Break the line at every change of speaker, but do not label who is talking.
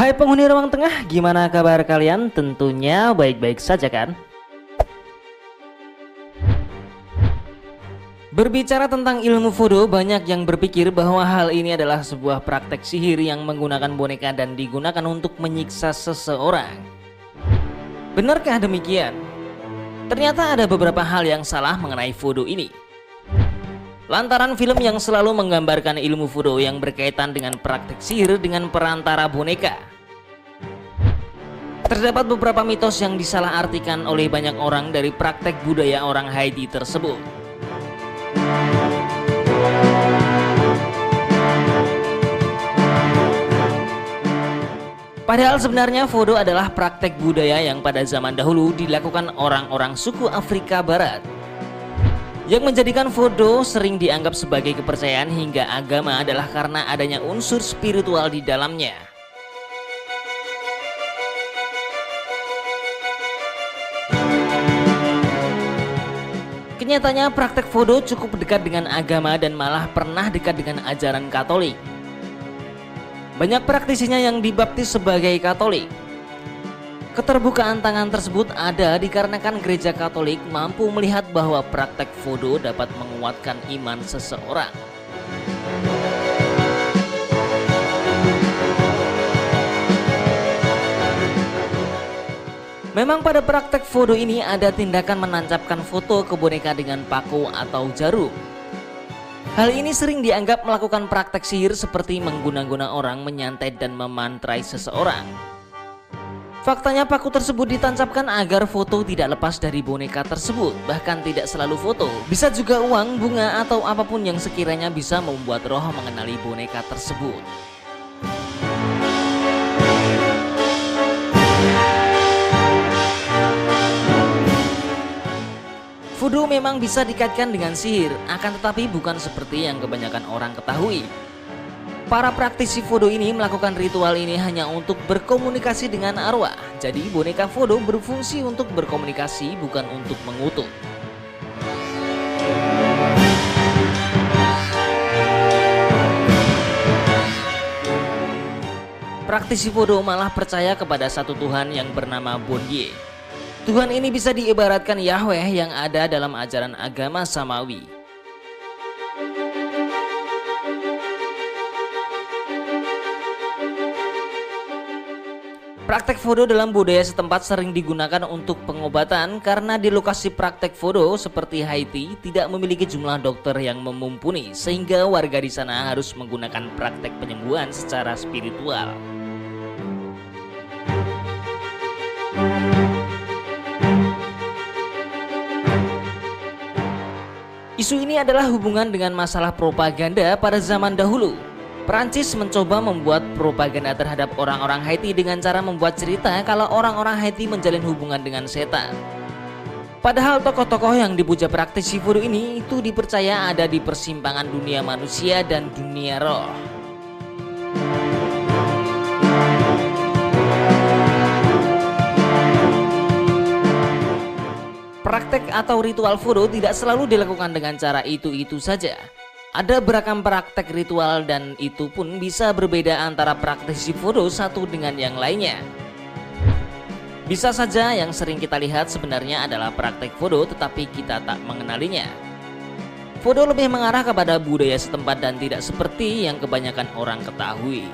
Hai penghuni ruang tengah, gimana kabar kalian? Tentunya baik-baik saja kan? Berbicara tentang ilmu voodoo, banyak yang berpikir bahwa hal ini adalah sebuah praktek sihir yang menggunakan boneka dan digunakan untuk menyiksa seseorang. Benarkah demikian? Ternyata ada beberapa hal yang salah mengenai voodoo ini. Lantaran film yang selalu menggambarkan ilmu voodoo yang berkaitan dengan praktek sihir dengan perantara boneka. Terdapat beberapa mitos yang disalahartikan oleh banyak orang dari praktek budaya orang Haiti tersebut. Padahal sebenarnya voodoo adalah praktek budaya yang pada zaman dahulu dilakukan orang-orang suku Afrika Barat. Yang menjadikan voodoo sering dianggap sebagai kepercayaan hingga agama adalah karena adanya unsur spiritual di dalamnya. Kenyataannya praktek voodoo cukup dekat dengan agama dan malah pernah dekat dengan ajaran Katolik. Banyak praktisinya yang dibaptis sebagai Katolik. Keterbukaan tangan tersebut ada dikarenakan gereja Katolik mampu melihat bahwa praktek voodoo dapat menguatkan iman seseorang. Memang pada praktek voodoo ini ada tindakan menancapkan foto ke boneka dengan paku atau jarum. Hal ini sering dianggap melakukan praktek sihir seperti mengguna-guna orang menyantet dan memantrai seseorang. Faktanya paku tersebut ditancapkan agar foto tidak lepas dari boneka tersebut, bahkan tidak selalu foto. Bisa juga uang, bunga, atau apapun yang sekiranya bisa membuat roh mengenali boneka tersebut. Voodoo memang bisa dikaitkan dengan sihir, akan tetapi bukan seperti yang kebanyakan orang ketahui. Para praktisi voodoo ini melakukan ritual ini hanya untuk berkomunikasi dengan arwah. Jadi boneka voodoo berfungsi untuk berkomunikasi, bukan untuk mengutuk. Praktisi voodoo malah percaya kepada satu Tuhan yang bernama Bon Ye. Tuhan ini bisa diibaratkan Yahweh yang ada dalam ajaran agama Samawi. Praktek voodoo dalam budaya setempat sering digunakan untuk pengobatan karena di lokasi praktek voodoo seperti Haiti tidak memiliki jumlah dokter yang mumpuni sehingga warga di sana harus menggunakan praktek penyembuhan secara spiritual. Isu ini adalah hubungan dengan masalah propaganda pada zaman dahulu. Prancis mencoba membuat propaganda terhadap orang-orang Haiti dengan cara membuat cerita kalau orang-orang Haiti menjalin hubungan dengan setan. Padahal tokoh-tokoh yang dipuja praktisi voodoo ini itu dipercaya ada di persimpangan dunia manusia dan dunia roh. Praktek atau ritual voodoo tidak selalu dilakukan dengan cara itu-itu saja. Ada beragam praktek ritual dan itu pun bisa berbeda antara praktisi voodoo satu dengan yang lainnya. Bisa saja yang sering kita lihat sebenarnya adalah praktek voodoo tetapi kita tak mengenalinya. Voodoo lebih mengarah kepada budaya setempat dan tidak seperti yang kebanyakan orang ketahui.